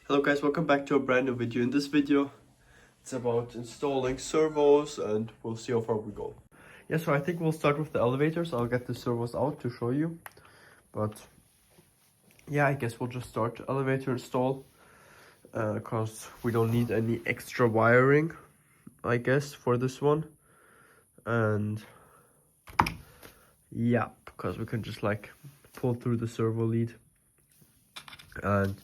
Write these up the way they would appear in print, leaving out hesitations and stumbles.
Hello guys, welcome back to a brand new video. In this video, it's about installing servos and we'll see how far we go. Yeah, so I think we'll start with the elevators. I'll get the servos out to show you. But yeah, I guess we'll just start elevator install. Because we don't need any extra wiring, I guess, for this one. And yeah, because we can just like pull through the servo lead. And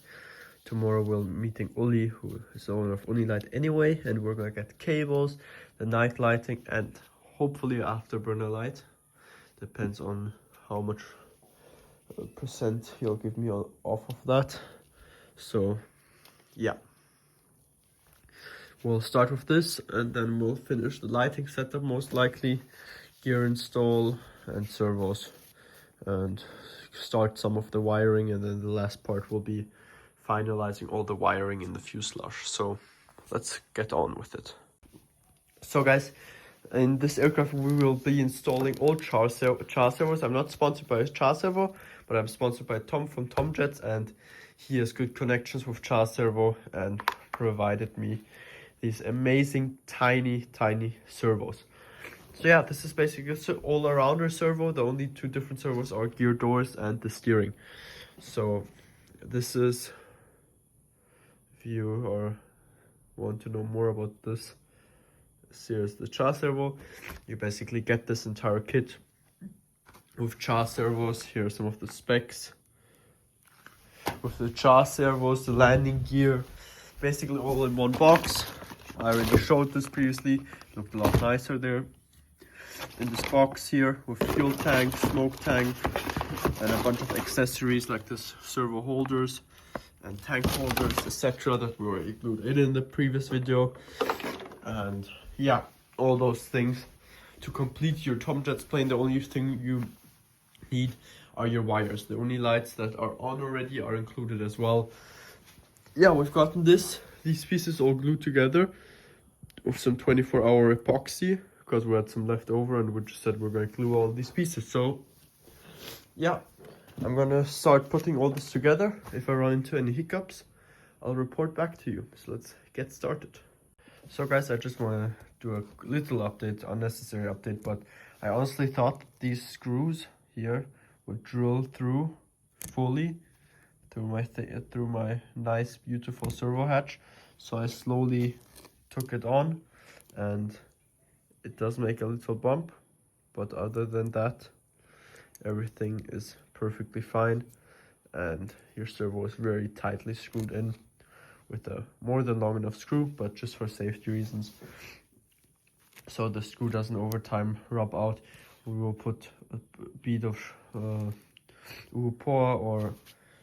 tomorrow we're meeting Uli, who is the owner of Unilight anyway, and we're gonna get cables, the night lighting, and hopefully afterburner light. Depends on how much percent he'll give me off of that. So yeah, we'll start with this and then we'll finish the lighting setup, most likely gear install and servos, and start some of the wiring, and then the last part will be finalizing all the wiring in the fuselage. So let's get on with it. So guys, in this aircraft we will be installing all char servos. I'm not sponsored by char servo, but I'm sponsored by Tom from Tom Jets, and he has good connections with char servo and provided me these amazing tiny servos. So yeah, this is basically an all-arounder servo. The only two different servos are gear doors and the steering. So this is, if you want to know more about this, here's the char servo. You basically get this entire kit with char servos. Here are some of the specs. With the char servos, the landing gear, basically all in one box. I already showed this previously. It looked a lot nicer there. In this box here with fuel tank, smoke tank, and a bunch of accessories like this servo holders and tank holders, etc. that we already included in the previous video. And yeah, all those things to complete your Tom Jets plane. The only thing you need are your wires. The only lights that are on already are included as well. Yeah, we've gotten these pieces all glued together with some 24-hour epoxy, because we had some left over and we just said we're going to glue all these pieces. So yeah, I'm gonna start putting all this together. If I run into any hiccups, I'll report back to you. So let's get started. So guys, I just want to do a little update, unnecessary update, but I honestly thought these screws here would drill through fully through my nice beautiful servo hatch. So I slowly took it on, and it does make a little bump, but other than that, everything is perfectly fine, and your servo is very tightly screwed in with a more than long enough screw, but just for safety reasons, so the screw doesn't over time rub out. We will put a bead of Upoa, or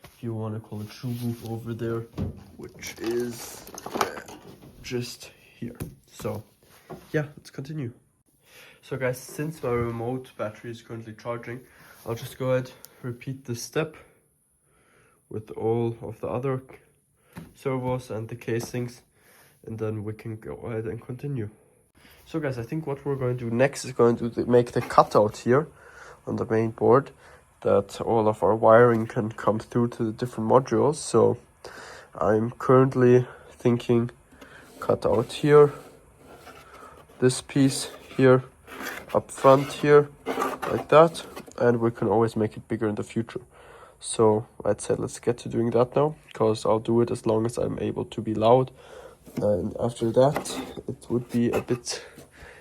if you want to call it Shugu, over there, which is just here. So yeah, let's continue. So guys, since my remote battery is currently charging, I'll just go ahead, repeat this step with all of the other servos and the casings, and then we can go ahead and continue. So guys, I think what we're going to do next is going to make the cutout here on the main board, that all of our wiring can come through to the different modules. So I'm currently thinking cut out here, this piece here, up front here, like that, and we can always make it bigger in the future. So I'd say let's get to doing that now, because I'll do it as long as I'm able to be loud, and after that it would be a bit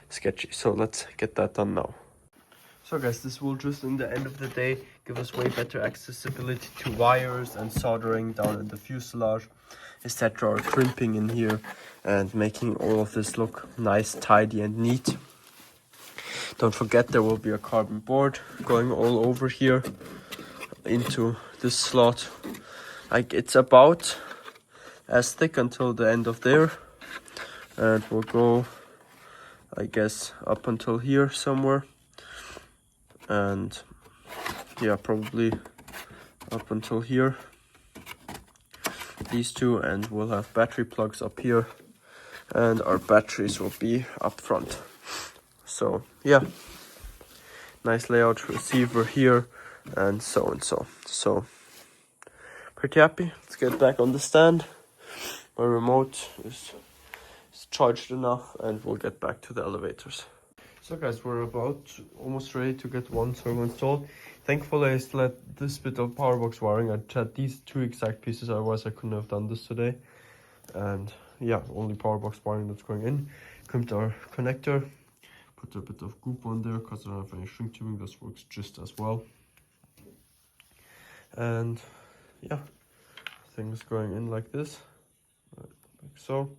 sketchy. So let's get that done now. So guys, this will just in the end of the day give us way better accessibility to wires and soldering down in the fuselage, etc., or crimping in here, and making all of this look nice, tidy and neat. Don't forget there will be a carbon board going all over here into this slot. Like, it's about as thick until the end of there, and we'll go, I guess, up until here somewhere, and yeah, probably up until here, these two, and we'll have battery plugs up here, and our batteries will be up front. So yeah, nice layout, receiver here, and so. So pretty happy. Let's get back on the stand my remote is charged enough, and we'll get back to the elevators. So guys, we're almost ready to get one servo installed. Thankfully, I still had this bit of power box wiring. I had these 2 exact pieces, otherwise I couldn't have done this today. And yeah, only power box wiring that's going in. Crimped our connector, put a bit of goop on there because I don't have any shrink tubing. This works just as well. And yeah, things going in like this, like so.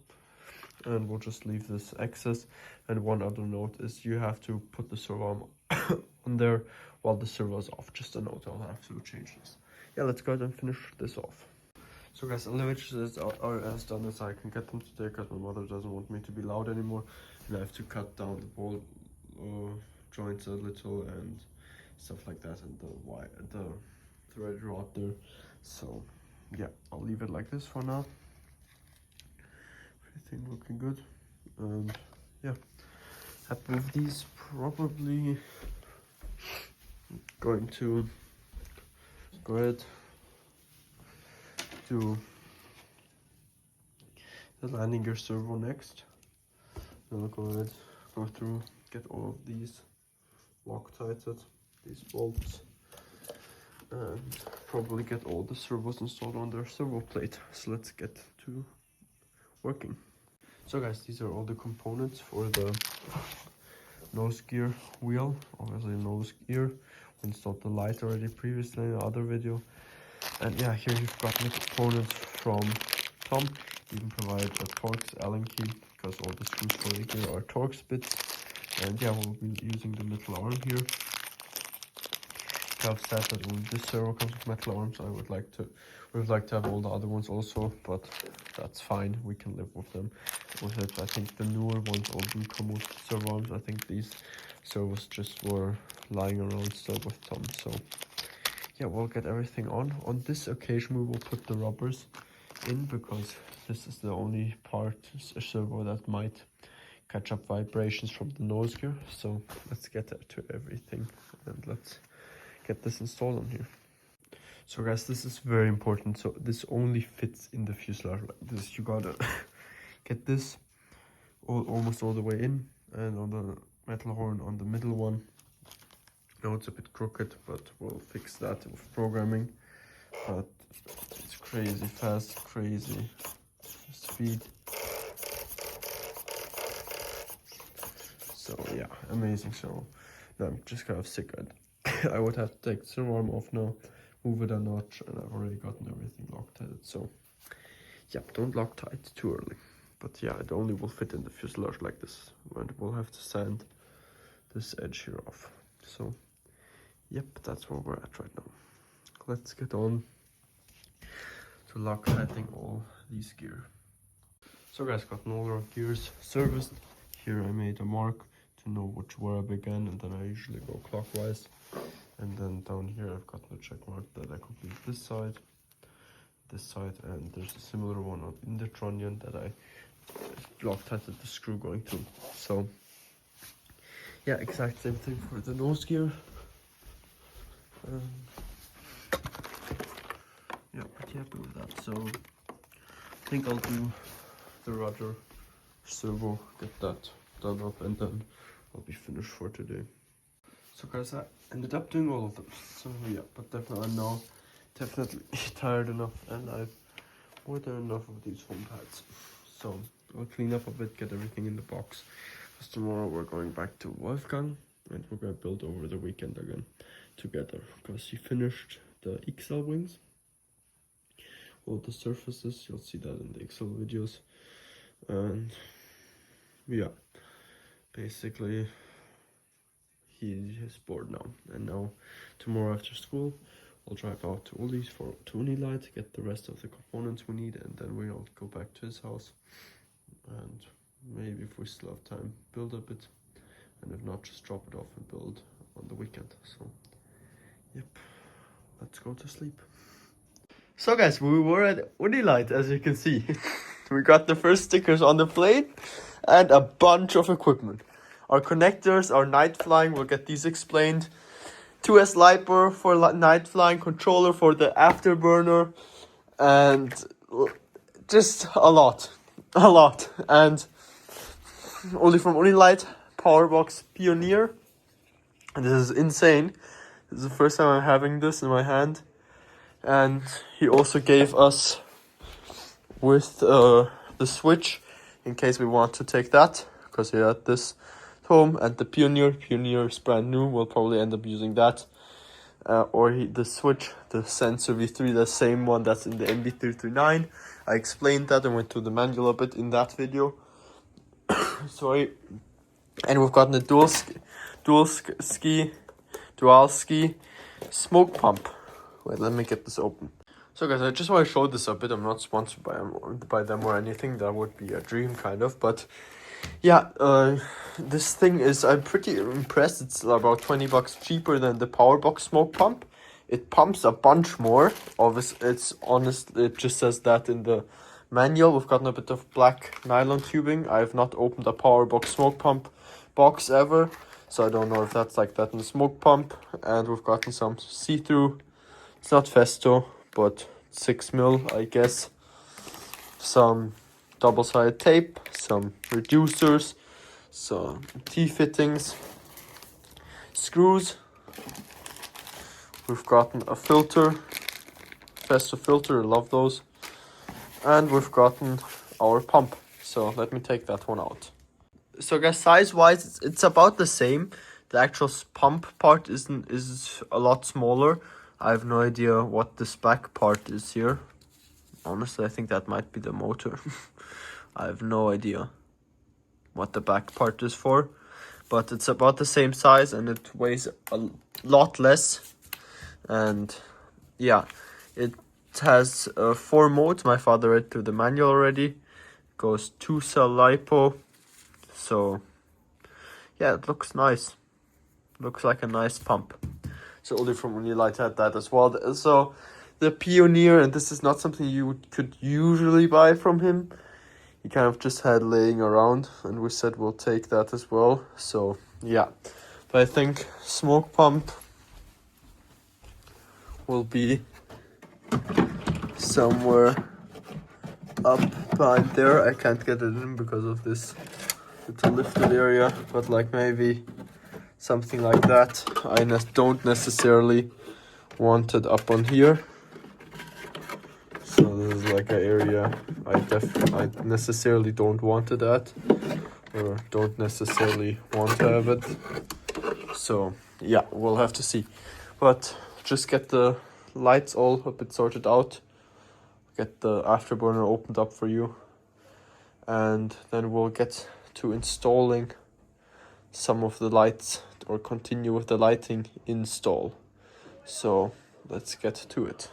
And we'll just leave this excess. And one other note is you have to put the servo arm on there while the servo is off. Just a note, I'll have to change this. Yeah, let's go ahead and finish this off. So guys, elevators are as done as I can get them today, because my mother doesn't want me to be loud anymore, and I have to cut down the ball joints a little and stuff like that, and the thread rod there. So yeah, I'll leave it like this for now. Everything looking good, and yeah, happy with these. Probably going to go ahead to the landing gear servo next. Then we'll go through, get all of these Loctited, these bolts, and probably get all the servos installed on their servo plate. So let's get to working. So guys, these are all the components for the nose gear wheel. Obviously nose gear. We installed the light already previously in the other video. And yeah, here you've got the components from Tom. You can provide a Torx Allen key, because all the screws for the gear are Torx bits. And yeah, we'll be using the metal arm here. I've said that when this servo comes with metal arms, we would like to have all the other ones also, but that's fine. We can live with them. With it, I think the newer ones all do come with servo arms. I think these servos just were lying around still with Tom. So yeah, we'll get everything on. On this occasion, we will put the rubbers in, because this is the only part, a servo that might catch up vibrations from the nose gear. So let's get to everything, and let's get this installed on here. So guys, this is very important. So this only fits in the fuselage like this. You gotta get this almost all the way in, and on the metal horn on the middle one. Now it's a bit crooked, but we'll fix that with programming. But it's crazy fast, crazy speed. So yeah, amazing. So now I'm just kind of sick. I would have to take the servo arm off now, move it a notch, and I've already gotten everything Loctited. So yeah, don't Loctite too early. But yeah, it only will fit in the fuselage like this, and we'll have to sand this edge here off. So yep, that's where we're at right now. Let's get on to Loctiting all these gear. So guys, gotten all our gears serviced. Here I made a mark to know where I began, and then I usually go clockwise. And then down here I've got the check mark that I complete this side, and there's a similar one in the trunnion that I Loctited the screw going through. So yeah, exact same thing for the nose gear. Yeah, pretty happy with that. So I think I'll do the rudder servo, get that done up, and then I'll be finished for today. So guys, I ended up doing all of them. So yeah, but definitely I'm now definitely tired enough, and I've more than enough of these foam pads. So I'll clean up a bit, get everything in the box, because tomorrow we're going back to Wolfgang, and we're gonna build over the weekend again together, because he finished the XL wings, all the surfaces. You'll see that in the XL videos. And yeah, basically he is bored now, and now tomorrow after school I'll drive out to Uli's for Unilight, get the rest of the components we need, and then we'll go back to his house, and maybe if we still have time, build a bit, and if not, just drop it off and build on the weekend. So yep, let's go to sleep. So guys, we were at Unilight, as you can see. We got the first stickers on the plane and a bunch of equipment. Our connectors, our night flying, we'll get these explained. 2S Liper for night flying, controller for the afterburner, and just a lot, and only from Unilight Powerbox Pioneer, and this is insane. This is the first time I'm having this in my hand, and he also gave us with the switch in case we want to take that, because we had this at home, and the Pioneer is brand new. We'll probably end up using that, or the switch, the Sensor V3, the same one that's in the MB339. I explained that and went through the manual a bit in that video. Sorry. And we've gotten a dual ski smoke pump. Wait, let me get this open. So guys, I just want to show this a bit. I'm not sponsored by them or anything. That would be a dream, kind of. But yeah, this thing is, I'm pretty impressed. It's about $20 cheaper than the Powerbox smoke pump. It pumps a bunch more. Obviously, it just says that in the manual. We've gotten a bit of black nylon tubing. I have not opened a Powerbox smoke pump box ever, so I don't know if that's like that in the smoke pump. And we've gotten some see-through. It's not Festo, but 6mm, I guess. Some double-sided tape, some reducers, some T-fittings, screws. We've gotten a filter, Festo filter, I love those. And we've gotten our pump. So let me take that one out. So guys, size-wise, it's about the same. The actual pump part is a lot smaller. I have no idea what this back part is here. Honestly, I think that might be the motor. I have no idea what the back part is for. But it's about the same size and it weighs a lot less. And yeah, it has 4 modes. My father read through the manual already. It goes 2-cell lipo. So yeah, it looks nice. Looks like a nice pump. So Oli from Unilight had that as well. So the Pioneer, and this is not something you could usually buy from him. He kind of just had laying around, and we said we'll take that as well. So yeah, but I think smoke pump will be somewhere up behind there. I can't get it in because of this little lifted area, but like maybe something like that. I don't necessarily want it up on here. So this is like an area I necessarily don't want it at, or don't necessarily want to have it. So yeah, we'll have to see. But just get the lights all a bit sorted out. Get the afterburner opened up for you. And then we'll get to installing some of the lights, or continue with the lighting install. So let's get to it.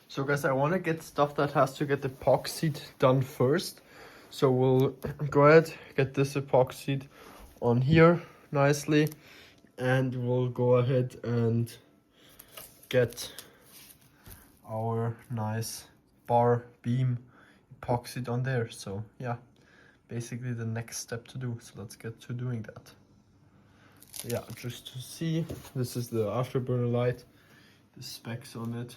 So guys, I want to get stuff that has to get epoxied done first. So we'll go ahead, get this epoxied on here nicely, and we'll go ahead and get our nice bar beam epoxied on there. So yeah, basically the next step to do. So let's get to doing that. Yeah, just to see, this is the afterburner light, the specs on it.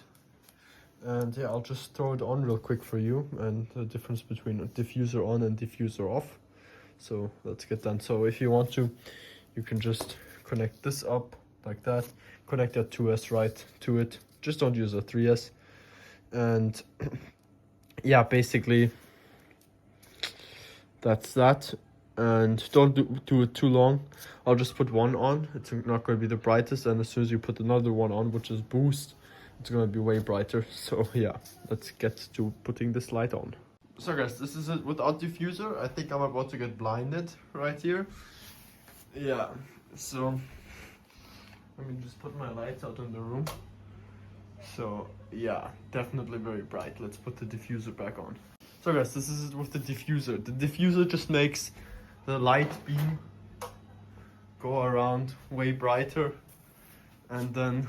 And yeah, I'll just throw it on real quick for you, and the difference between a diffuser on and diffuser off. So let's get done. So if you want to, you can just connect this up like that, connect that 2S right to it. Just don't use a 3S. And yeah, basically that's that. And don't do it too long. I'll just put one on. It's not going to be the brightest, and as soon as you put another one on, which is boost, it's going to be way brighter. So yeah, let's get to putting this light on. So guys, this is it without diffuser. I think I'm about to get blinded right here. Yeah, so let me just put my lights out in the room. So yeah, definitely very bright. Let's put the diffuser back on. So guys, this is it with the diffuser. The diffuser just makes the light beam go around way brighter, and then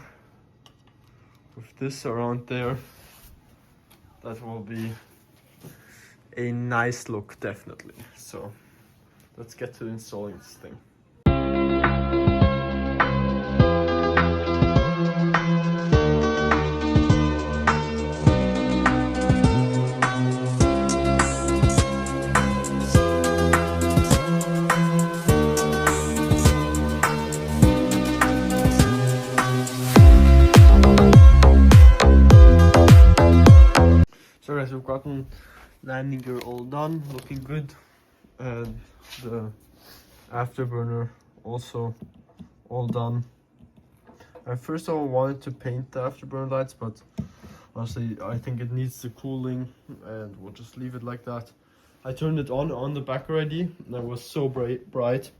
with this around there, that will be a nice look, definitely. So let's get to installing this thing. landing gear all done, looking good, and the afterburner also all done. I first of all wanted to paint the afterburner lights, but honestly I think it needs the cooling and we'll just leave it like that. I turned it on the back already and it was so bright.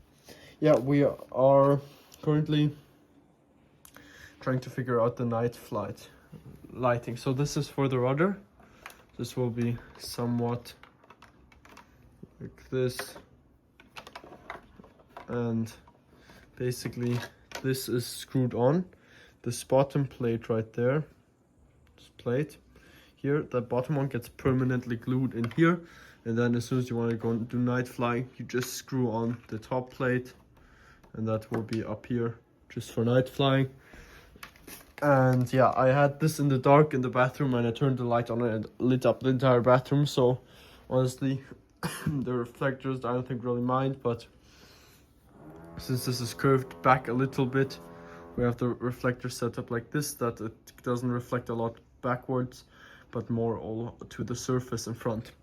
Yeah, we are currently trying to figure out the night flight lighting. So this is for the rudder. This will be somewhat like this, and basically this is screwed on. This bottom plate right there, this plate here, that bottom one gets permanently glued in here, and then as soon as you want to go and do night flying, you just screw on the top plate, and that will be up here just for night flying. And yeah, I had this in the dark in the bathroom and I turned the light on and it lit up the entire bathroom. So honestly, the reflectors I don't think really mind, but since this is curved back a little bit, we have the reflector set up like this, that it doesn't reflect a lot backwards, but more all to the surface in front.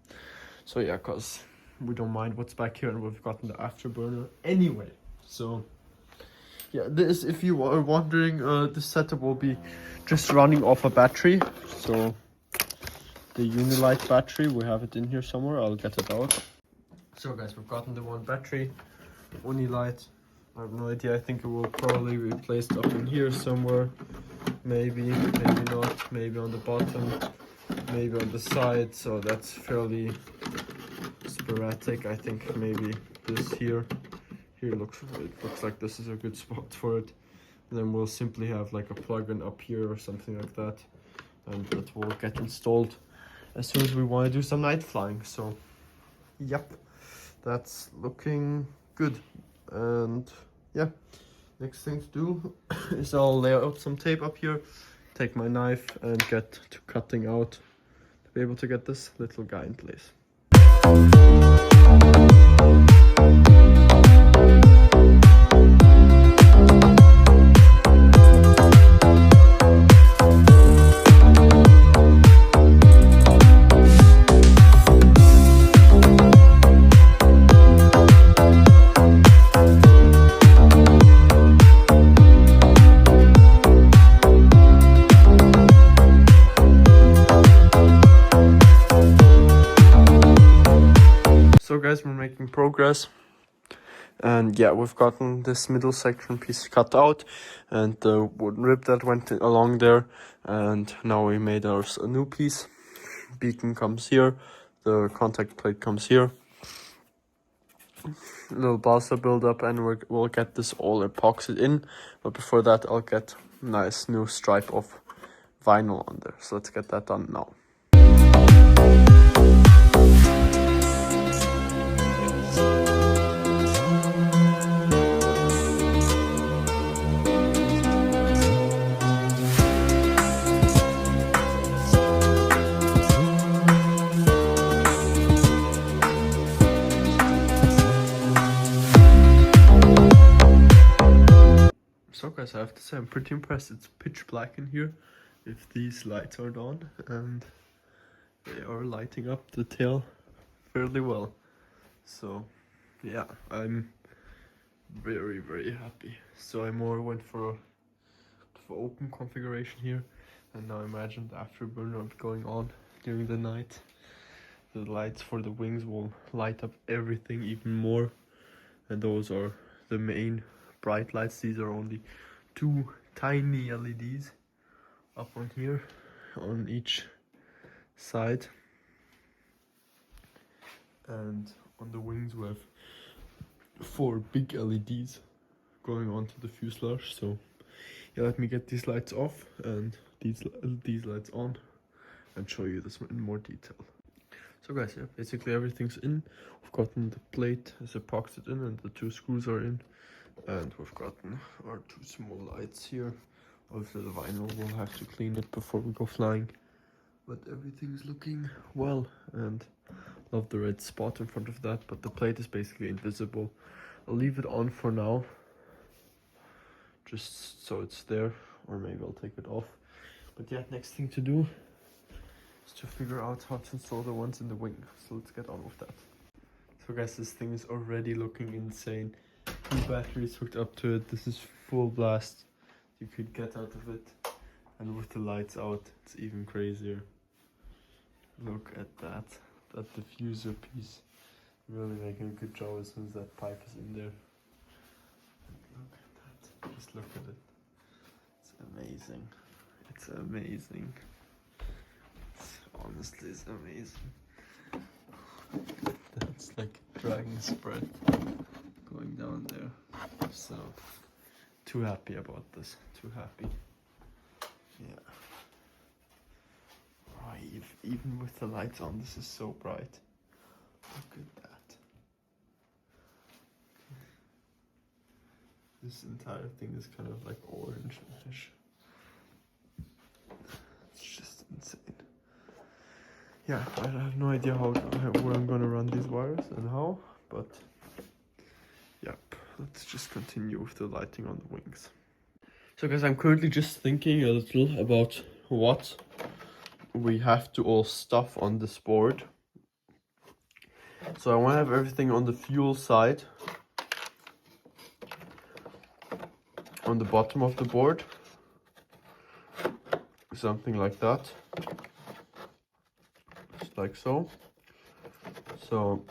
So yeah, cause we don't mind what's back here and we've gotten the afterburner anyway. So yeah, this, if you are wondering, this setup will be just running off a battery. So the Unilight battery, we have it in here somewhere, I'll get it out. So guys, we've gotten the one battery, Unilight. I have no idea, I think it will probably be placed up in here somewhere. Maybe, maybe not, maybe on the bottom, maybe on the side, so that's fairly sporadic. I think maybe this here. Here it looks like this is a good spot for it. And then we'll simply have like a plug-in up here or something like that, and that will get installed as soon as we want to do some night flying. So yep, that's looking good. And yeah, next thing to do is I'll lay out some tape up here, take my knife and get to cutting out to be able to get this little guy in place. So guys, we're making progress, and yeah, we've gotten this middle section piece cut out and the wooden rib that went along there, and now we made ours a new piece. Beacon comes here, the contact plate comes here, little balsa build up, and we'll get this all epoxied in, but before that I'll get nice new stripe of vinyl on there. So let's get that done now. So guys, I have to say I'm pretty impressed. It's pitch black in here if these lights aren't on, and they are lighting up the tail fairly well. So yeah, I'm very happy. So I more went for open configuration here, and now imagine the afterburner going on during the night. The lights for the wings will light up everything even more, and those are the main bright lights. These are only two tiny LEDs up on here on each side, and on the wings we have 4 big LEDs going onto the fuselage. So yeah, let me get these lights off and these lights on and show you this in more detail. So guys, yeah, basically everything's in. We've gotten the plate is epoxied in and the 2 screws are in. And we've gotten our 2 small lights here. Obviously the vinyl, we'll have to clean it before we go flying. But everything's looking well, and love the red spot in front of that, but the plate is basically invisible. I'll leave it on for now, just so it's there, or maybe I'll take it off. But yeah, next thing to do is to figure out how to install the ones in the wing. So let's get on with that. So guys, this thing is already looking insane. 2 batteries hooked up to it. This is full blast. You could get out of it. And with the lights out, it's even crazier. Look at that. That diffuser piece. Really making a good job as soon as that pipe is in there. Look at that. Just look at it. It's amazing. It's amazing. Honestly, it's amazing. That's like dragon spread going down there. So, too happy about this. Too happy. Yeah. Oh, even with the lights on, this is so bright. Look at that. This entire thing is kind of like orange-ish. It's just insane. Yeah, I have no idea where I'm gonna run these wires and how, but yep, let's just continue with the lighting on the wings. So guys, I'm currently just thinking a little about what we have to all stuff on this board. So I want to have everything on the fuel side, on the bottom of the board, something like that. Like so. So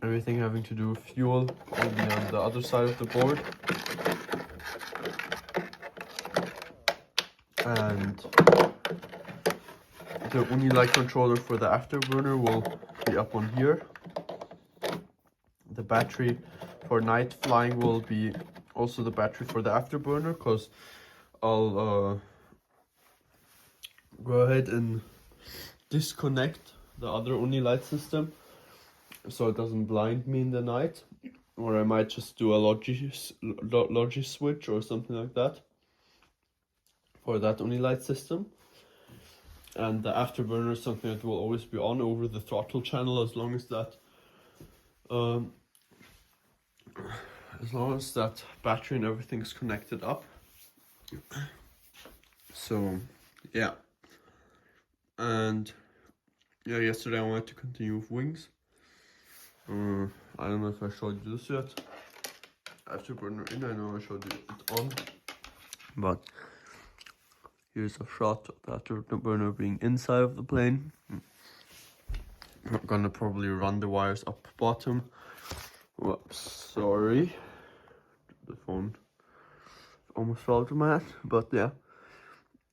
everything having to do with fuel will be on the other side of the board, and the Unilight controller for the afterburner will be up on here. The battery for night flying will be also the battery for the afterburner, because I'll go ahead and disconnect the other Unilight system so it doesn't blind me in the night, or I might just do a logi switch or something like that for that Unilight system. And the afterburner is something that will always be on over the throttle channel as long as that battery and everything's connected up. So yeah. And yeah, yesterday I wanted to continue with wings. I don't know if I showed you this yet. Afterburner in, I know I showed you it on. But here's a shot of the afterburner being inside of the plane. I'm gonna probably run the wires up bottom. Whoops, sorry. The phone almost fell to my hand, but yeah.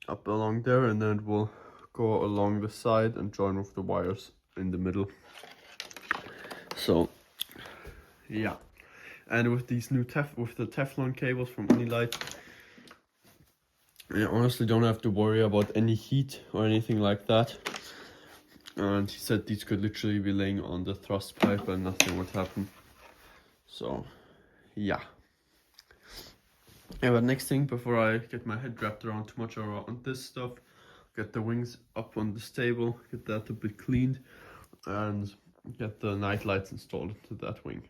Up along there, and then it will go along the side and join with the wires in the middle. So yeah, and with these new the Teflon cables from Unilight, I honestly don't have to worry about any heat or anything like that. And he said these could literally be laying on the thrust pipe and nothing would happen. So yeah. Yeah, but next thing, before I get my head wrapped around too much around this stuff, get the wings up on the stable, get that a bit cleaned, and get the night lights installed into that wing.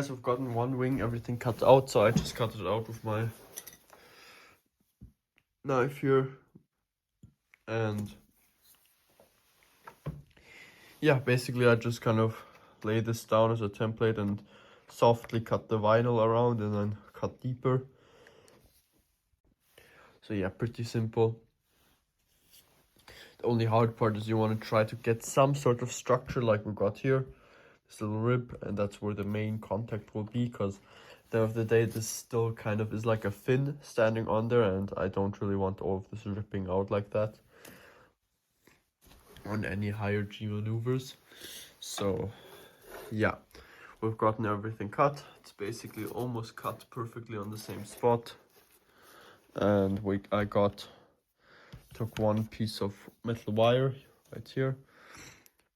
We've gotten one wing, everything cut out, so I just cut it out with my knife here, and yeah, basically I just kind of lay this down as a template and softly cut the vinyl around and then cut deeper. So yeah, pretty simple. The only hard part is you want to try to get some sort of structure like we got here. This little rib, and that's where the main contact will be, because at the end of the day this still kind of is like a fin standing on there, and I don't really want all of this ripping out like that on any higher G maneuvers. So yeah, we've gotten everything cut. It's basically almost cut perfectly on the same spot, and I took one piece of metal wire right here,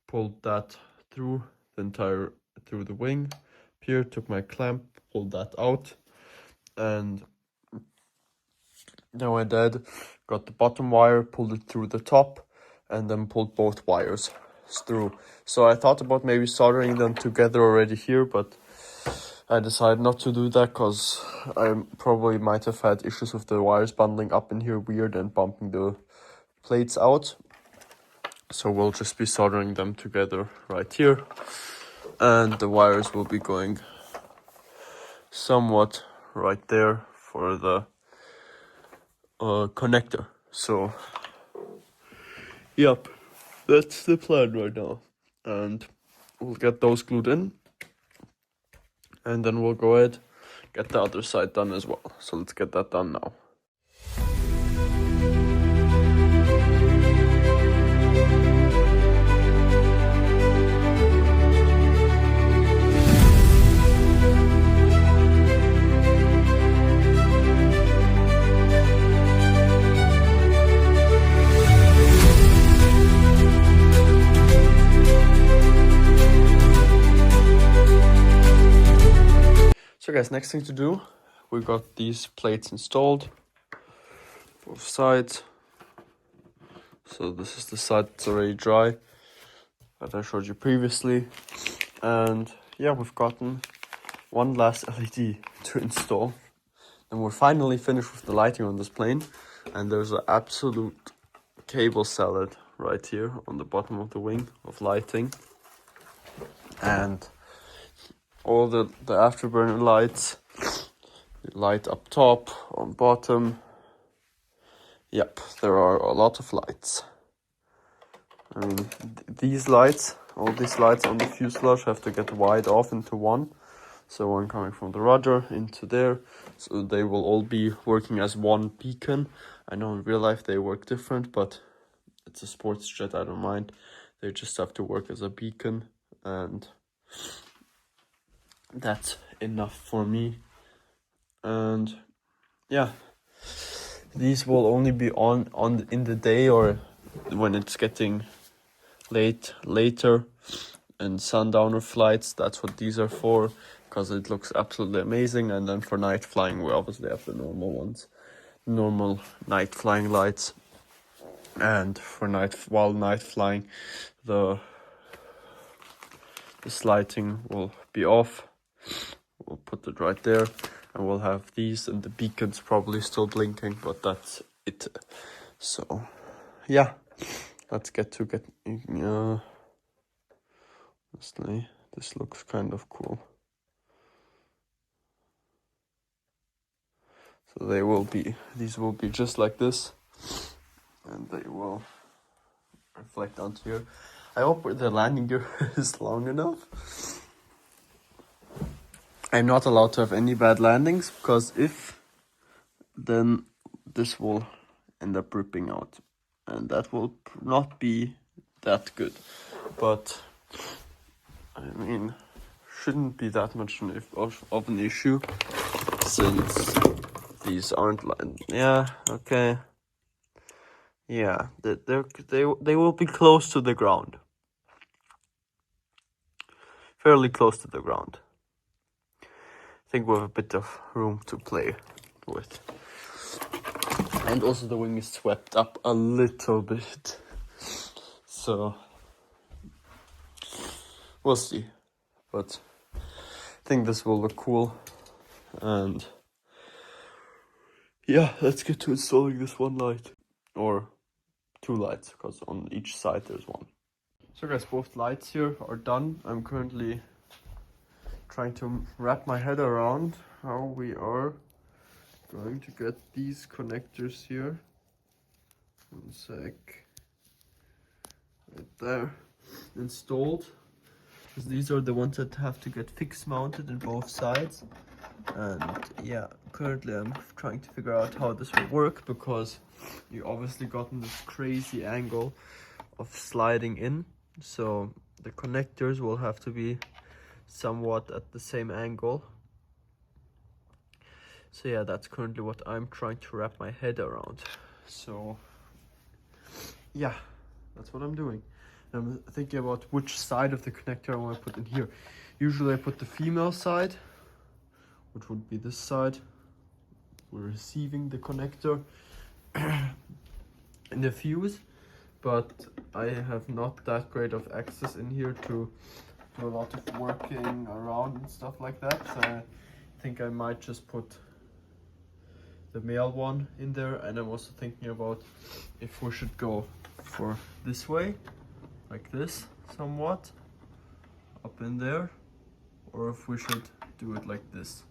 pulled that through through the wing here, took my clamp, pulled that out, and then I did got the bottom wire, pulled it through the top, and then pulled both wires through. So I thought about maybe soldering them together already here, but I decided not to do that because I probably might have had issues with the wires bundling up in here weird and bumping the plates out. So we'll just be soldering them together right here, and the wires will be going somewhat right there for the connector. So yep, that's the plan right now, and we'll get those glued in, and then we'll go ahead get the other side done as well. So let's get that done now. So guys, next thing to do, we got these plates installed, both sides. So this is the side that's already dry that I showed you previously. And yeah, we've gotten one last LED to install. And we're finally finished with the lighting on this plane. And there's an absolute cable salad right here on the bottom of the wing of lighting. And all the afterburner lights, the light up top, on bottom. Yep, there are a lot of lights. I mean, these lights, all these lights on the fuselage have to get wired off into one. So one coming from the rudder into there. So they will all be working as one beacon. I know in real life they work different, but it's a sports jet, I don't mind. They just have to work as a beacon, and that's enough for me. And yeah, these will only be on in the day or when it's getting later and sundowner flights. That's what these are for, because it looks absolutely amazing. And then for night flying, we obviously have the normal ones, normal night flying lights. And for while night flying, this lighting will be off. We'll put it right there, and we'll have these and the beacons probably still blinking, but that's it. So yeah, let's get honestly, this looks kind of cool. So these will be just like this, and they will reflect onto here. I hope the landing gear is long enough. I'm not allowed to have any bad landings, because if, then this will end up ripping out, and that will not be that good. But I mean, shouldn't be that much of an issue, since these aren't yeah, okay. Yeah, they will be close to the ground. Fairly close to the ground. I think we have a bit of room to play with. And also the wing is swept up a little bit. So we'll see. But I think this will look cool. And yeah, let's get to installing this one light. Or two lights, because on each side there's one. So guys, both lights here are done. I'm currently trying to wrap my head around how we are going to get these connectors here. One sec. Right there. Installed. Because these are the ones that have to get fixed mounted in both sides. And yeah, currently I'm trying to figure out how this will work, because you obviously gotten this crazy angle of sliding in. So the connectors will have to be somewhat at the same angle. So yeah, that's currently what I'm trying to wrap my head around. So yeah, that's what I'm doing. I'm thinking about which side of the connector I want to put in here. Usually I put the female side, which would be this side. We're receiving the connector in the fuse, but I have not that great of access in here to do a lot of working around and stuff like that. So I think I might just put the male one in there, and I'm also thinking about if we should go for this way, like this somewhat, up in there, or if we should do it like this.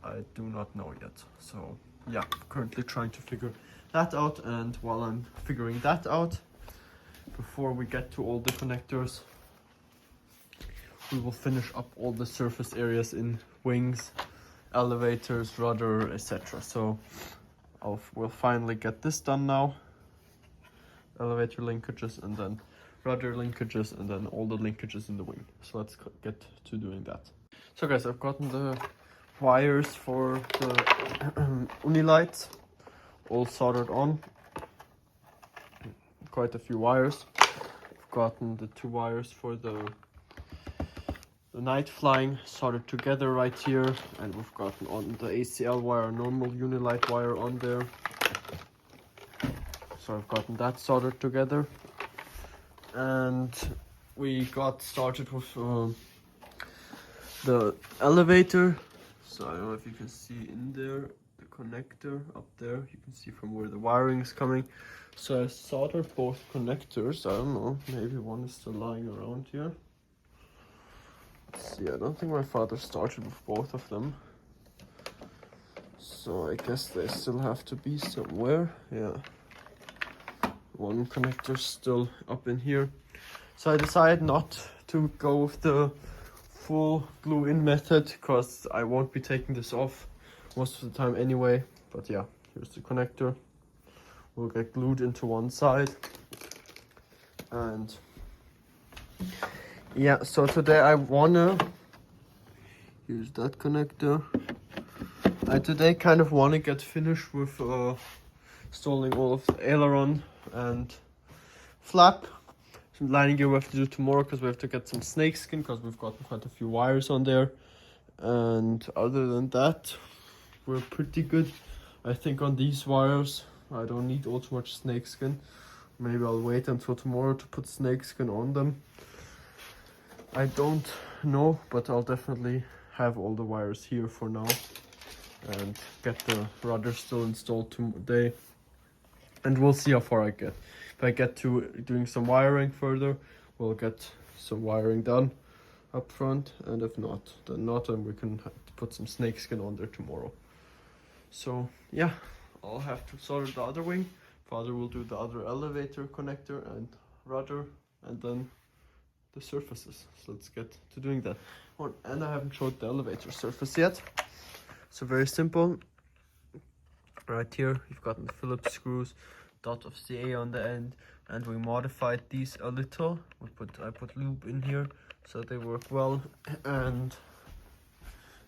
I do not know yet. So yeah, currently trying to figure that out, and while I'm figuring that out, before we get to all the connectors, we will finish up all the surface areas in wings, elevators, rudder, etc. So we'll finally get this done now. Elevator linkages, and then rudder linkages, and then all the linkages in the wing. So let's get to doing that. So guys, I've gotten the wires for the Unilights all soldered on. Quite a few wires. I've gotten the 2 wires for the night flying soldered together right here, and we've gotten on the ACL wire, normal Unilight wire on there. So I've gotten that soldered together, and we got started with the elevator. So I don't know if you can see in there the connector up there. You can see from where the wiring is coming. So I soldered both connectors. I don't know, maybe one is still lying around here. Let's see, I don't think my father started with both of them. So I guess they still have to be somewhere. Yeah. One connector still up in here. So I decided not to go with the full glue-in method, because I won't be taking this off most of the time anyway. But yeah, here's the connector. Will get glued into one side. And yeah, so today I wanna use that connector. I today kind of wanna get finished with installing all of the aileron and flap. Some landing gear we have to do tomorrow, because we have to get some snakeskin, because we've gotten quite a few wires on there. And other than that, we're pretty good. I think on these wires I don't need all too much snakeskin. Maybe I'll wait until tomorrow to put snakeskin on them. I don't know, but I'll definitely have all the wires here for now and get the rudder still installed today. And we'll see how far I get. If I get to doing some wiring further, we'll get some wiring done up front, and if not, then not, and we can put some snakeskin on there tomorrow. So yeah, I'll have to solder the other wing. Father will do the other elevator connector and rudder, and then the surfaces. So let's get to doing that. Oh, and I haven't showed the elevator surface yet. So very simple. Right here, you've gotten the Phillips screws, dot of CA on the end, and we modified these a little. I put lube in here so they work well, and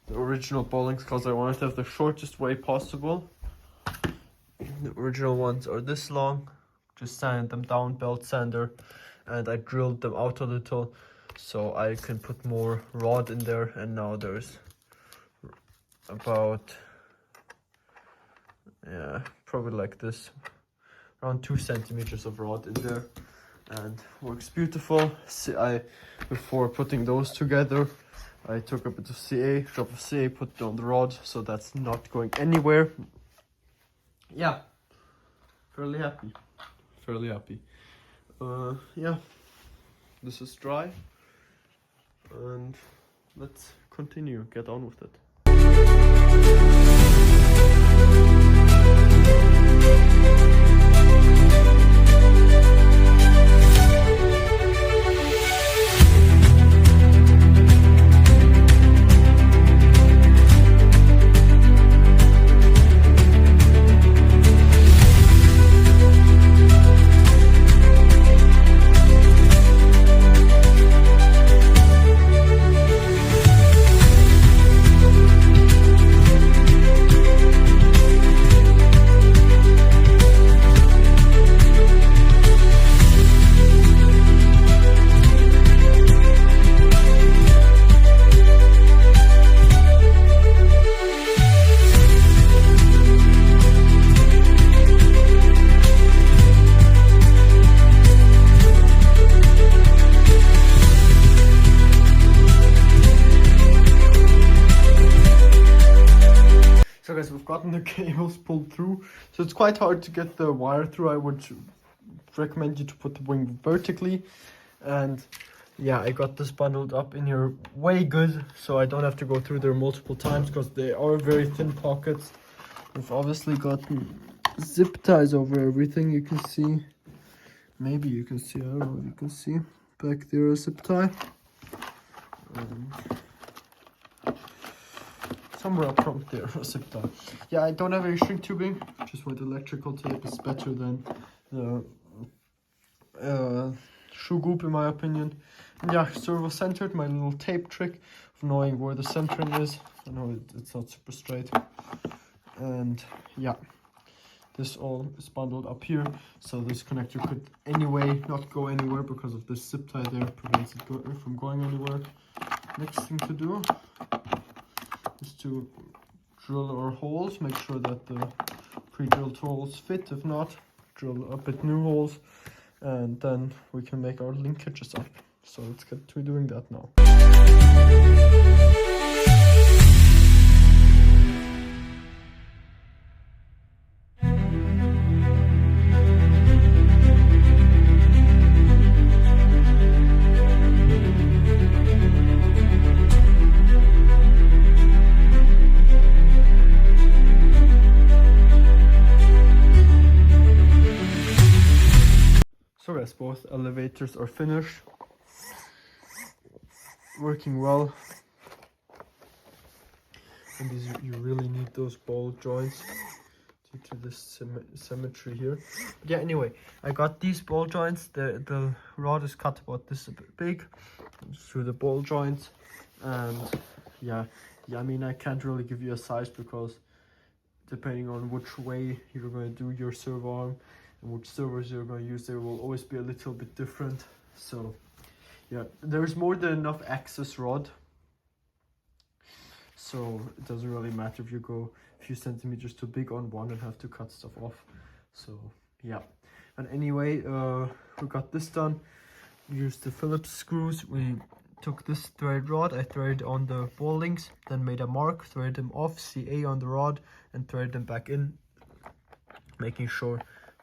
the original bowlings, because I wanted to have the shortest way possible. The original ones are this long. Just sanded them down, belt sander, and I drilled them out a little so I can put more rod in there. And now there's about, yeah, probably like this, around 2 centimeters of rod in there, and works beautiful. Before putting those together, I took a bit of CA, drop of CA, put it on the rod, so that's not going anywhere. Yeah, fairly happy. Yeah, this is dry, and let's continue, get on with it. gotten the cables pulled through, so it's quite hard to get the wire through. I would recommend you to put the wing vertically. And yeah, I got this bundled up in here way good, so I don't have to go through there multiple times because they are very thin pockets. We've obviously gotten zip ties over everything. You can see, maybe you can see, I don't know if you can see back there a zip tie. Somewhere up front there, a zip tie. Yeah, I don't have any shrink tubing, just with electrical tape is better than the shoe goop in my opinion. And yeah, servo centered, my little tape trick of knowing where the centering is. I know it's not super straight. And yeah, this all is bundled up here, so this connector could anyway not go anywhere because of this zip tie there, prevents it from going anywhere. Next thing to do is to drill our holes, make sure that the pre-drilled holes fit. If not, drill a bit new holes, and then we can make our linkages up. So let's get to doing that now. So guys, both elevators are finished, working well. And these, you really need those ball joints due to this symmetry here. But yeah, anyway, I got these ball joints. The rod is cut about this big through the ball joints, and yeah, I mean, I can't really give you a size because depending on which way you're going to do your servo arm and which servos you're going to use, there will always be a little bit different. So yeah, there's more than enough excess rod, so it doesn't really matter if you go a few centimeters too big on one and have to cut stuff off. So yeah, and anyway, we got this done. We used the Phillips screws. We took this threaded rod, I threaded on the ball links, then made a mark, threaded them off, CA on the rod, and threaded them back in, making sure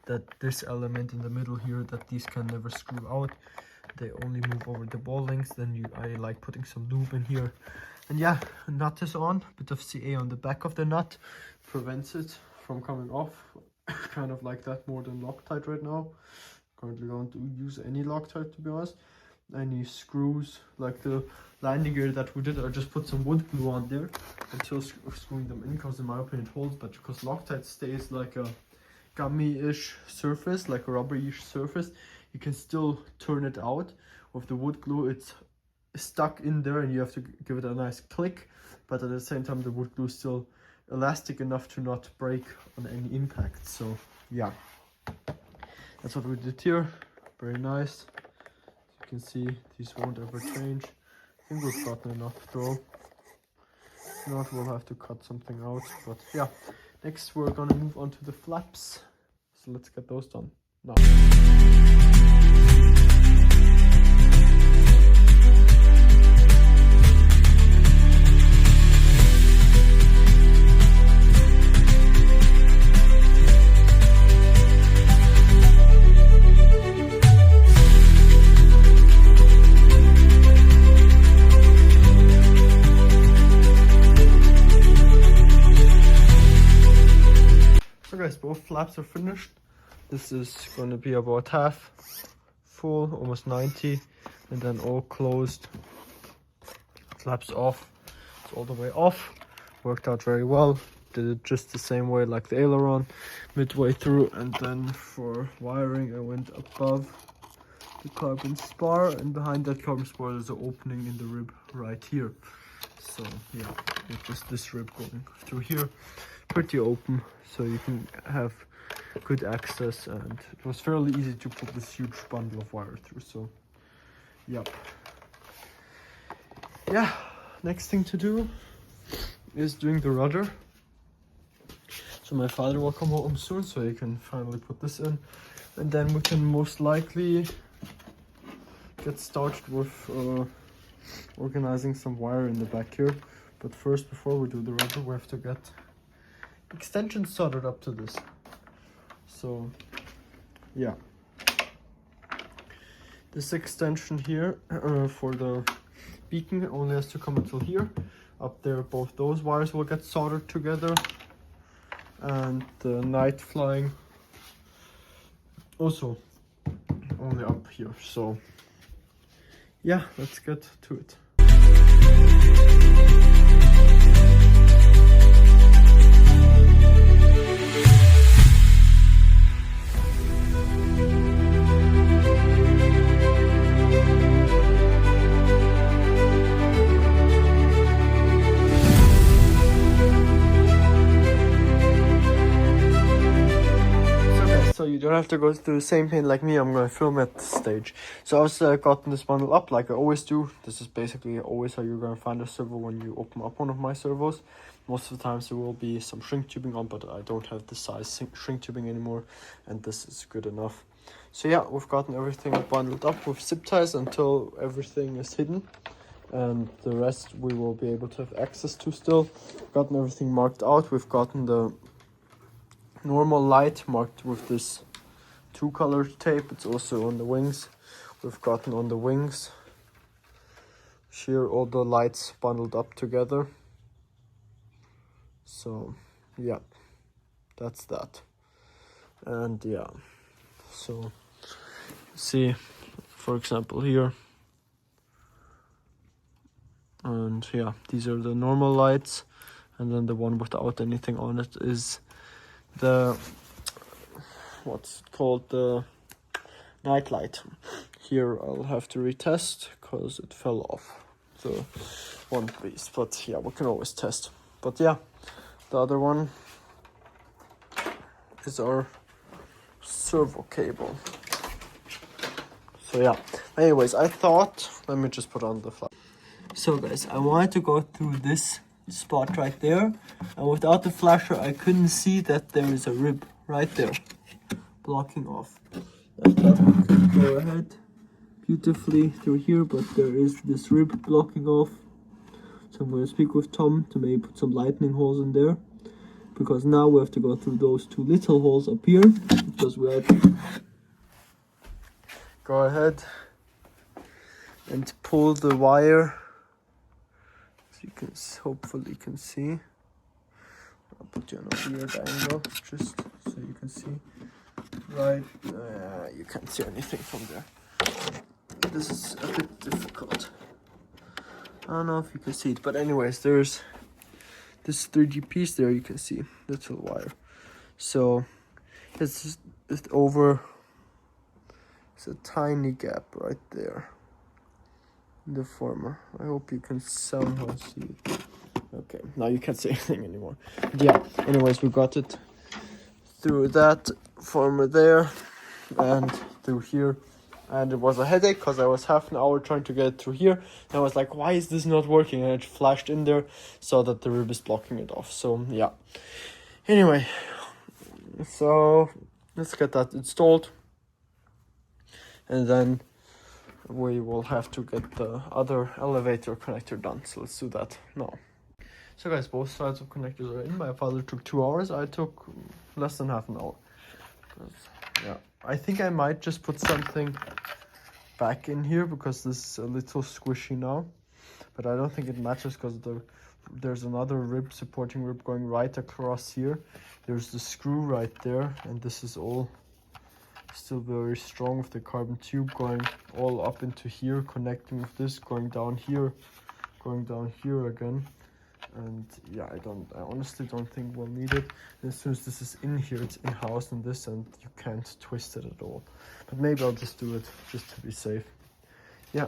that this element in the middle here, that these can never screw out. They only move over the ball links. Then I like putting some lube in here. And yeah, nut is on, bit of CA on the back of the nut, prevents it from coming off. Kind of like that more than Loctite right now. Currently don't use any Loctite, to be honest. Any screws, like the landing gear that we did, I just put some wood glue on there until screwing them in, because in my opinion it holds better, because Loctite stays like a gummy-ish surface, like a rubber-ish surface. You can still turn it out. With the wood glue, it's stuck in there and you have to give it a nice click, but at the same time the wood glue is still elastic enough to not break on any impact. So yeah, that's what we did here. Very nice. As you can see, these won't ever change. I think we've gotten enough though. If not, we'll have to cut something out. But yeah, next we're gonna move on to the flaps. So let's get those done now. So guys, both flaps are finished. This is going to be about half full, almost 90, and then all closed. Flaps off. It's all the way off. Worked out very well. Did it just the same way like the aileron, midway through, and then for wiring I went above the carbon spar, and behind that carbon spar there's an opening in the rib right here. So yeah, with just this rib going through here, pretty open, so you can have good access, and it was fairly easy to put this huge bundle of wire through. So yep, yeah, next thing to do is doing the rudder. So my father will come home soon, so he can finally put this in, and then we can most likely get started with organizing some wire in the back here. But first, before we do the rudder, we have to get extension soldered up to this. So yeah, this extension here for the beacon only has to come until here. Up there, both those wires will get soldered together, and the night flying also only up here. So yeah, let's get to it. So you don't have to go through the same pain like me. I'm gonna film at this stage. So I've gotten this bundle up like I always do. This is basically always how you're gonna find a servo when you open up one of my servos. Most of the times there will be some shrink tubing on, but I don't have this size shrink tubing anymore, and this is good enough. So yeah, we've gotten everything bundled up with zip ties until everything is hidden, and the rest we will be able to have access to still. Gotten everything marked out. We've gotten the normal light marked with this 2-color tape. It's also on the wings. We've gotten on the wings here all the lights bundled up together. So yeah, that's that. And yeah, so see, for example here, and yeah, these are the normal lights, and then the one without anything on it is the what's called the night light. Here I'll have to retest because it fell off the one piece, but yeah, we can always test. But yeah, the other one is our servo cable. So yeah, anyways, I thought, let me just put on the flash. So guys, I wanted to go through this spot right there, and without the flasher I couldn't see that there is a rib right there blocking off. I thought we could go ahead beautifully through here, but there is this rib blocking off. So I'm going to speak with Tom to maybe put some lightning holes in there, because now we have to go through those 2 little holes up here, because we have to go ahead and pull the wire. You can hopefully can see. I'll put you on a weird angle just so you can see. Right, you can't see anything from there. This is a bit difficult. I don't know if you can see it, but anyways, there's this 3G piece there. You can see little wire. So it's over. It's a tiny gap right there. The former. I hope you can somehow see it. Okay, now you can't see anything anymore. But yeah, anyways, we got it through that former there and through here, and it was a headache because I was half an hour trying to get it through here, and I was like, why is this not working? And it flashed in there so that the rib is blocking it off. So yeah, anyway, so let's get that installed, and then we will have to get the other elevator connector done. So let's do that now. So guys, both sides of connectors are in. My father took 2 hours. I took less than half an hour. Yeah, I think I might just put something back in here because this is a little squishy now. But I don't think it matters because there's another rib, supporting rib going right across here. There's the screw right there, and this is all still very strong with the carbon tube going all up into here, connecting with this, going down here again. And yeah, I honestly don't think we'll need it. And as soon as this is in here, it's in-house in this, and you can't twist it at all. But maybe I'll just do it just to be safe. Yeah,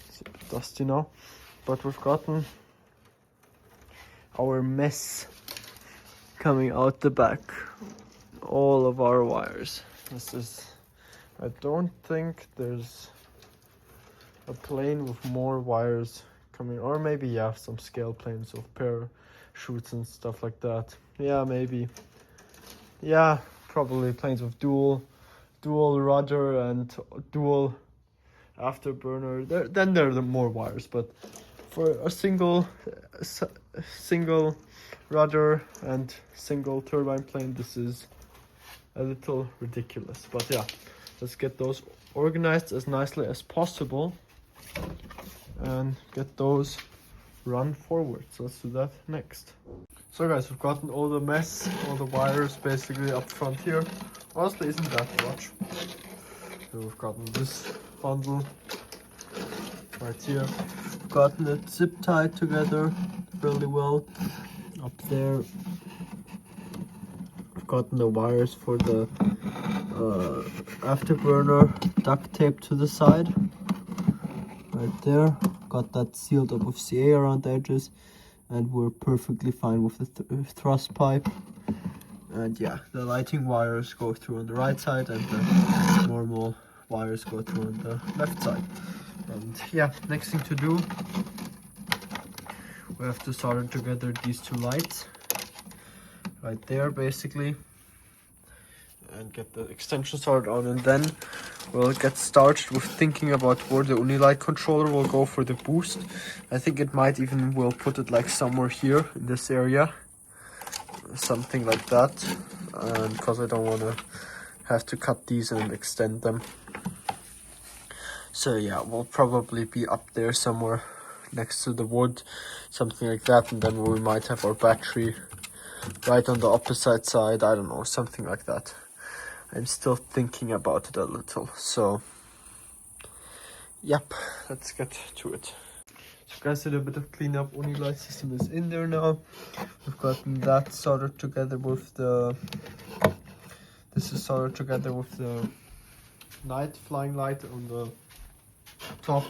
it's a bit dusty now, but we've gotten our mess coming out the back. All of our wires. This is, I don't think there's a plane with more wires coming, or maybe yeah, some scale planes of parachutes and stuff like that. Yeah, maybe. Yeah, probably planes with dual rudder and dual afterburner. Then there are more wires, but for a single rudder and single turbine plane, this is a little ridiculous. But yeah, let's get those organized as nicely as possible and get those run forward. So let's do that next. So guys, we've gotten all the wires basically up front here. Honestly, isn't that much. So we've gotten this bundle right here. We've gotten it zip tied together really well. Up there, we've gotten the wires for the afterburner duct tape to the side. Right there, got that sealed up with CA around the edges, and we're perfectly fine with the thrust pipe. And yeah, the lighting wires go through on the right side, and the normal wires go through on the left side. And yeah, next thing to do, we have to solder together these two lights right there basically, and get the extension soldered on, and then we'll get started with thinking about where the Unilight controller will go for the boost. I think it might even, we'll put it like somewhere here in this area, something like that, because I don't want to have to cut these and extend them. So yeah, we'll probably be up there somewhere next to the wood, something like that, and then we might have our battery right on the opposite side. I don't know, something like that. I'm still thinking about it a little. So yep, let's get to it. So guys, did a bit of cleanup. Unilight system is in there now. We've gotten that soldered together with the, this is soldered together with the night flying light on the top,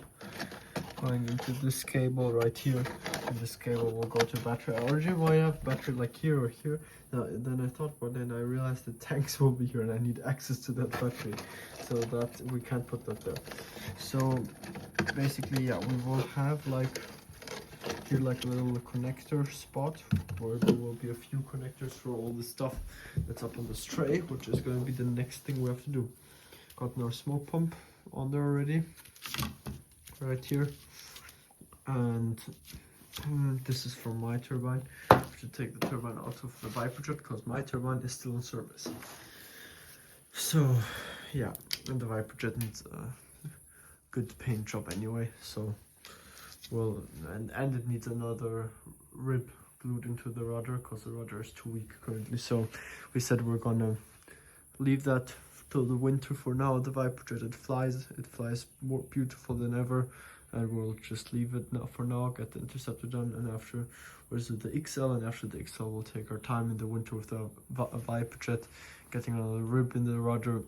going into this cable right here, and this cable will go to battery. I originally want to have battery like here or here. Now, then I thought, but then I realized the tanks will be here and I need access to that battery, so that we can't put that there. So basically, yeah, we will have like here like a little connector spot where there will be a few connectors for all the stuff that's up on this tray, which is going to be the next thing we have to do. Got our smoke pump on there already, right here, and this is from my turbine. I have to take the turbine out of the Viper jet because my turbine is still in service. So yeah, and the Viper jet needs a good paint job anyway, so well, and it needs another rib glued into the rudder because the rudder is too weak currently. So we said we're gonna leave that till the winter for now. The Viper jet, it flies more beautiful than ever, and we'll just leave it now for now, get the Interceptor done, and after, where's it, the XL, and after the XL we'll take our time in the winter with the Viper jet, getting another rib in the rudder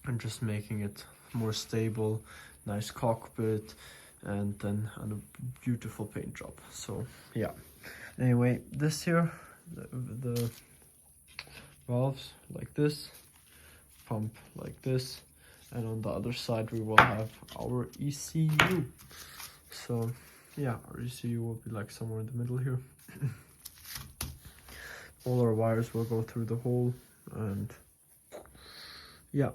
and just making it more stable, nice cockpit, and then a beautiful paint job. So yeah, anyway, this here, the valves like this, pump like this, and on the other side we will have our ECU. So yeah, our ECU will be like somewhere in the middle here. All our wires will go through the hole, and yeah,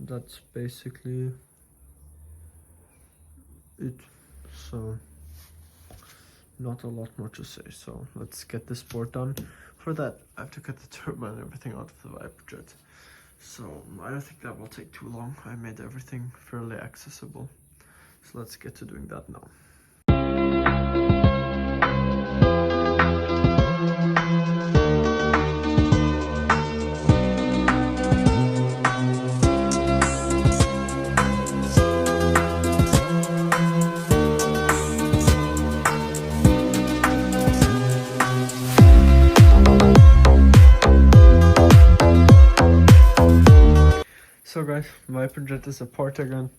that's basically it. So not a lot more to say, so let's get this board done. For that I have to cut the turbine and everything out of the Viper jet, so I don't think that will take too long. I made everything fairly accessible, so let's get to doing that now. So guys, my Viper jet is apart again.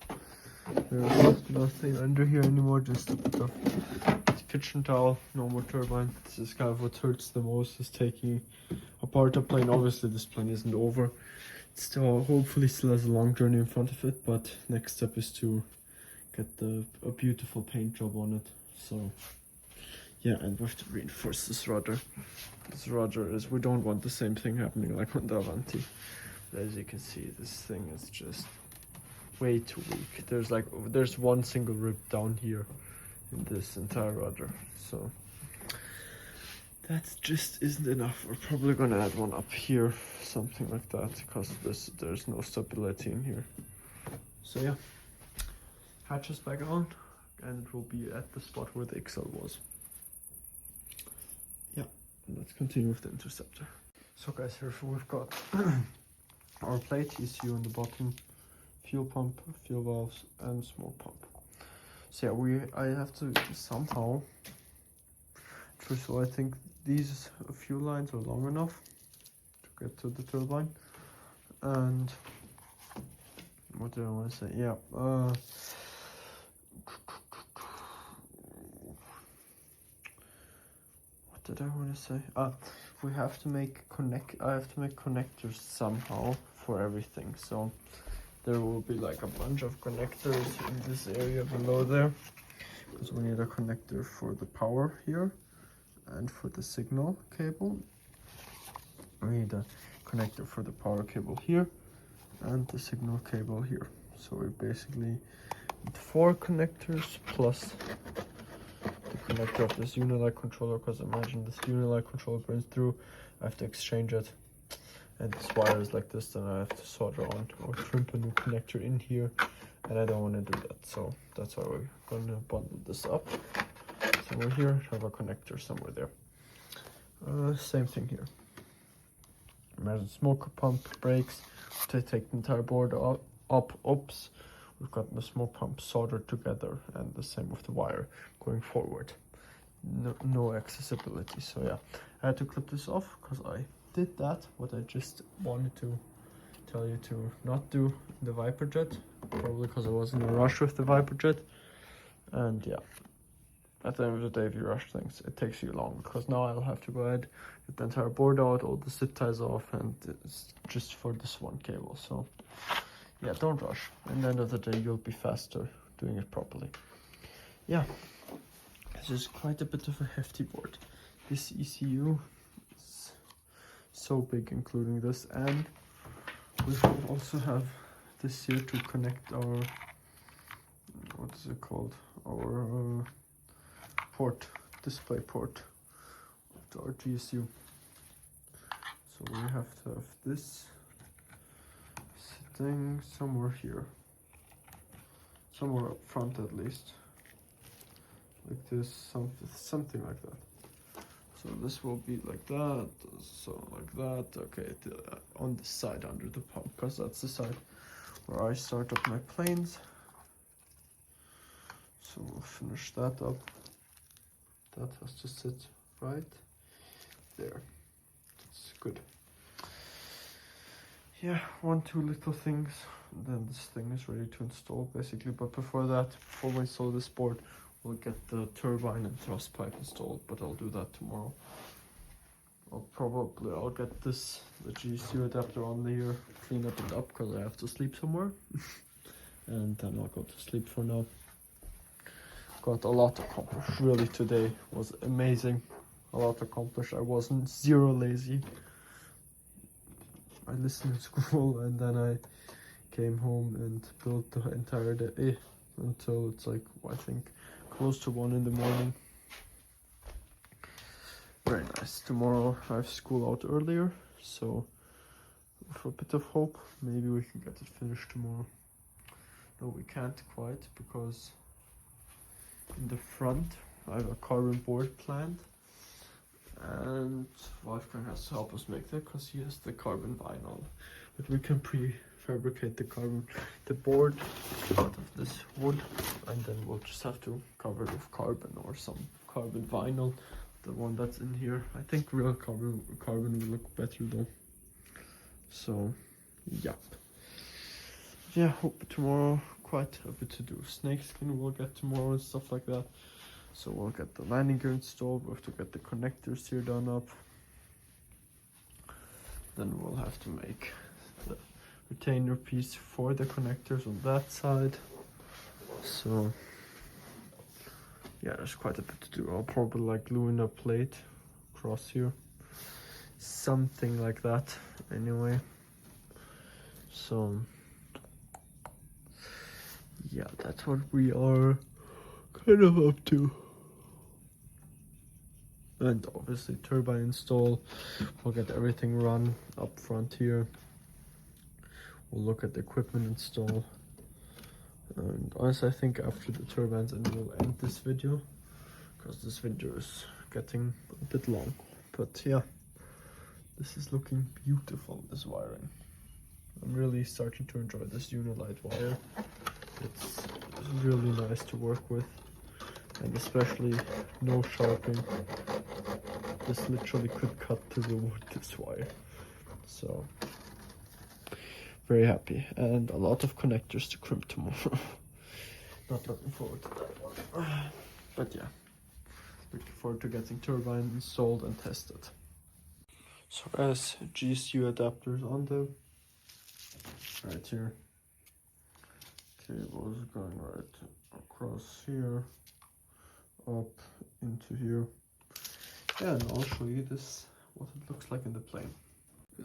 There's nothing under here anymore, just a bit of kitchen towel, no more turbine. This is kind of what hurts the most, is taking apart a plane. Obviously this plane isn't over. It still, hopefully still has a long journey in front of it, but next step is to get a beautiful paint job on it. So yeah, and we have to reinforce this rudder. This rudder is, we don't want the same thing happening like on the Avanti. As you can see, this thing is just way too weak. There's one single rib down here, in this entire rudder. So that just isn't enough. We're probably gonna add one up here, something like that, because there's no stability in here. So yeah, hatch is back on, and it will be at the spot where the XL was. Yeah, let's continue with the Interceptor. So guys, here we've got our plate, ECU on the bottom, fuel pump, fuel valves, and smoke pump. So yeah, I have to somehow, first of all, I think these fuel lines are long enough to get to the turbine. And what do I want to say? Yeah, what did I want to say? We have to make I have to make connectors somehow for everything. So there will be like a bunch of connectors in this area below there, because we need a connector for the power here and for the signal cable. We need a connector for the power cable here and the signal cable here. So we basically need 4 connectors plus the connector of this Unilight controller, because imagine this Unilight controller burns through, I have to exchange it, and this wire is like this, then I have to solder on or crimp a new connector in here, and I don't want to do that. So that's why we're going to bundle this up somewhere here, have a connector somewhere there. Same thing here. Imagine smoke pump breaks, to take the entire board up. Oops, we've got the smoke pump soldered together, and the same with the wire going forward. No accessibility. So yeah, I had to clip this off because I did that, what I just wanted to tell you to not do the Viper jet, probably because I was in a rush with the Viper jet. And yeah, at the end of the day, if you rush things, it takes you long, because now I'll have to go ahead, get the entire board out, all the zip ties off, and it's just for this one cable. So yeah, don't rush. At the end of the day, you'll be faster doing it properly. Yeah, this is quite a bit of a hefty board. This ECU is so big, including this, and we also have this here to connect our, what is it called, our display port to our GSU. So we have to have this sitting somewhere here, somewhere up front at least, like this, something like that. So this will be like that, so like that. Okay, on the side under the pump, because that's the side where I start up my planes. So we'll finish that up. That has to sit right there. That's good. Yeah, 2 little things, then this thing is ready to install basically. But before that, before we install this board, we'll get the turbine and thrust pipe installed, but I'll do that tomorrow. I'll get the GSU adapter on there, clean it up, because I have to sleep somewhere. And then I'll go to sleep for now. Got a lot accomplished. Really, today was amazing. A lot accomplished. I wasn't zero lazy. I listened to school, and then I came home and built the entire day until it's like, I think, close to 1 in the morning. Very nice. Tomorrow I have school out earlier, so with a bit of hope, maybe we can get it finished tomorrow. No, we can't quite, because in the front I have a carbon board planned, and Wolfgang has to help us make that, because he has the carbon vinyl. But we can prefabricate the board out of this wood, and then we'll just have to cover it with carbon or some carbon vinyl, the one that's in here. I think real carbon will look better though. So yeah, hope tomorrow, quite a bit to do. Snakeskin we'll get tomorrow and stuff like that. So we'll get the landing gear installed, we have to get the connectors here done up. Then we'll have to make the retainer piece for the connectors on that side. So yeah, there's quite a bit to do. I'll probably like glue in a plate across here, something like that anyway. So yeah, that's what we are kind of up to. And obviously turbine install. We'll get everything run up front here. We'll look at the equipment install. And honestly, I think after the turbines, and we'll end this video, because this video is getting a bit long. But yeah, this is looking beautiful, this wiring. I'm really starting to enjoy this Unilite wire. It's really nice to work with, and especially no sharpening. This literally could cut through the wood, this wire. So, very happy. And a lot of connectors to crimp tomorrow. Not looking forward to that one. But yeah, looking forward to getting turbine installed and tested. So as GSU adapters on them, right here. Cable is going right across here, up into here. Yeah, and I'll show you this, what it looks like in the plane.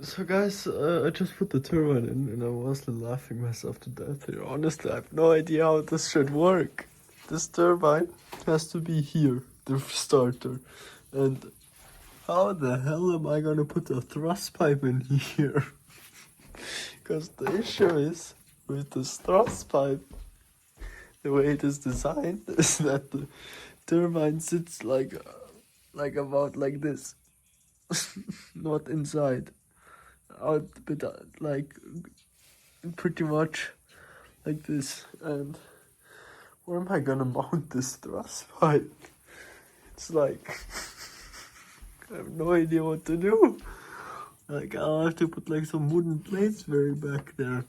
So guys, I just put the turbine in and I'm honestly laughing myself to death here. Honestly, I have no idea how this should work. This turbine has to be here, the starter. And how the hell am I gonna put a thrust pipe in here? Because the issue is, with this thrust pipe, the way it is designed is that the turbine sits like about like this. Not inside. Out, but like pretty much like this. And where am I gonna mount this thrust pipe? It's like I have no idea what to do. Like I'll have to put like some wooden plates very back there.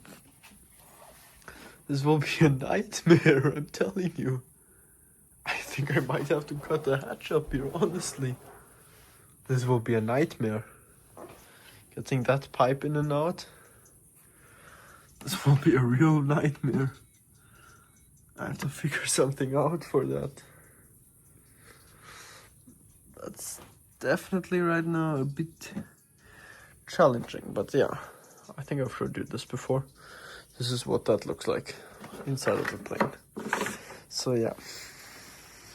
This will be a nightmare, I'm telling you. I think I might have to cut the hatch up here, honestly. This will be a nightmare. Getting that pipe in and out. This will be a real nightmare. I have to figure something out for that. That's definitely right now a bit challenging, but yeah, I think I've showed you this before. This is what that looks like inside of the plane. So yeah,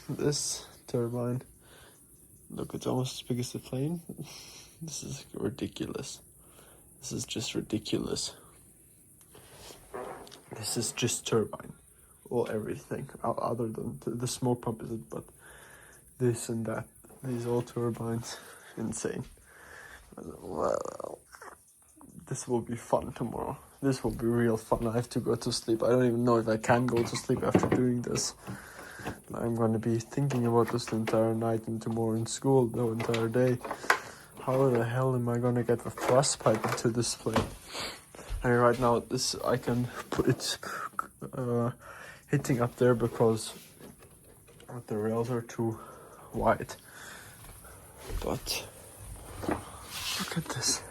this turbine, look, it's almost as big as the plane. This is ridiculous. This is just ridiculous. This is just turbine, or everything other than the smoke pump is it, but this and that, these all turbines, insane. Well, this will be fun tomorrow. This will be real fun. I have to go to sleep. I don't even know if I can go to sleep after doing this. I'm going to be thinking about this the entire night and tomorrow in school, the entire day. How the hell am I going to get the thrust pipe into this plane? I mean, right now, this I can put it hitting up there because the rails are too wide. But look at this.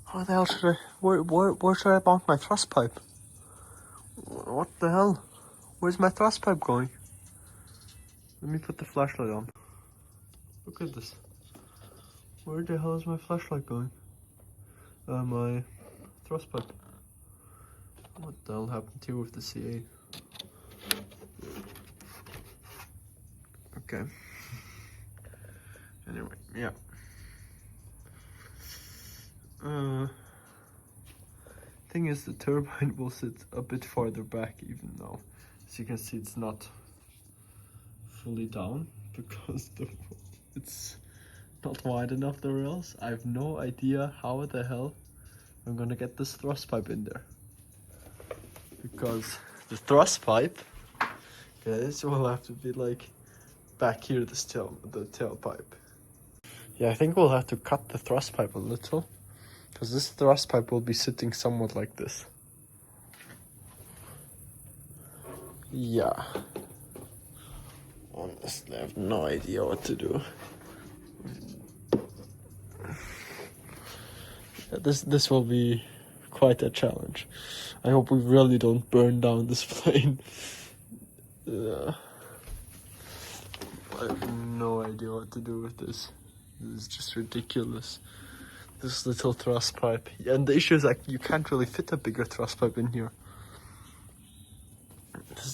How the hell should I... Where should I mount my thrust pipe? What the hell? Where's my thrust pipe going? Let me put the flashlight on. Look at this. Where the hell is my flashlight going? My thrust pipe. What the hell happened here with the CA? Okay. Anyway, yeah. Thing is, the turbine will sit a bit farther back even now. As you can see, it's not fully down because it's not wide enough, the rails. I have no idea how the hell I'm gonna get this thrust pipe in there. Because the thrust pipe, guys, will have to be like back here, the tailpipe. Yeah, I think we'll have to cut the thrust pipe a little. Because this thrust pipe will be sitting somewhat like this. Yeah. Honestly, I have no idea what to do. Yeah, this will be quite a challenge. I hope we really don't burn down this plane. I have no idea what to do with this. This is just ridiculous. This little thrust pipe. And the issue is like you can't really fit a bigger thrust pipe in here.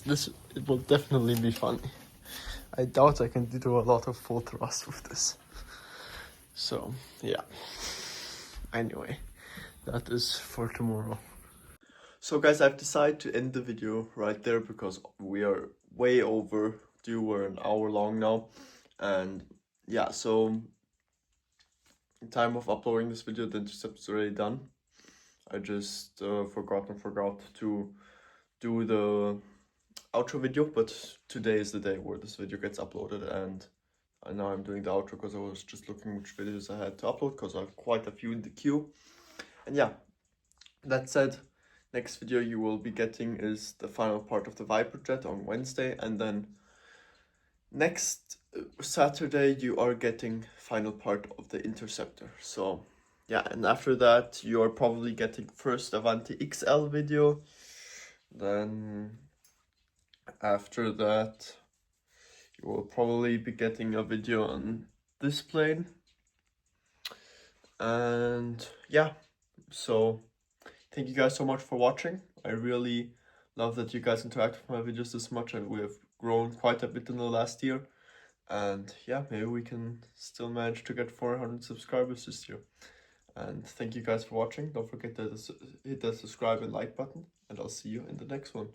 this it will definitely be funny. I doubt I can do a lot of full thrust with this. So yeah. Anyway, that is for tomorrow. So guys, I've decided to end the video right there because we are way overdue. We're an hour long now. And yeah, so in time of uploading this video, the Interceptor is already done. I just forgot to do the outro video, but today is the day where this video gets uploaded, and now I'm doing the outro because I was just looking which videos I had to upload because I have quite a few in the queue. And yeah, that said, next video you will be getting is the final part of the Viper jet on Wednesday, and then next Saturday you are getting final part of the Interceptor. So yeah, and after that you are probably getting first Avanti XL video, then after that you will probably be getting a video on this plane. And yeah, so thank you guys so much for watching. I really love that you guys interact with my videos this much, and we have grown quite a bit in the last year. And yeah, maybe we can still manage to get 400 subscribers this year. And thank you guys for watching. Don't forget to hit that subscribe and like button, and I'll see you in the next one.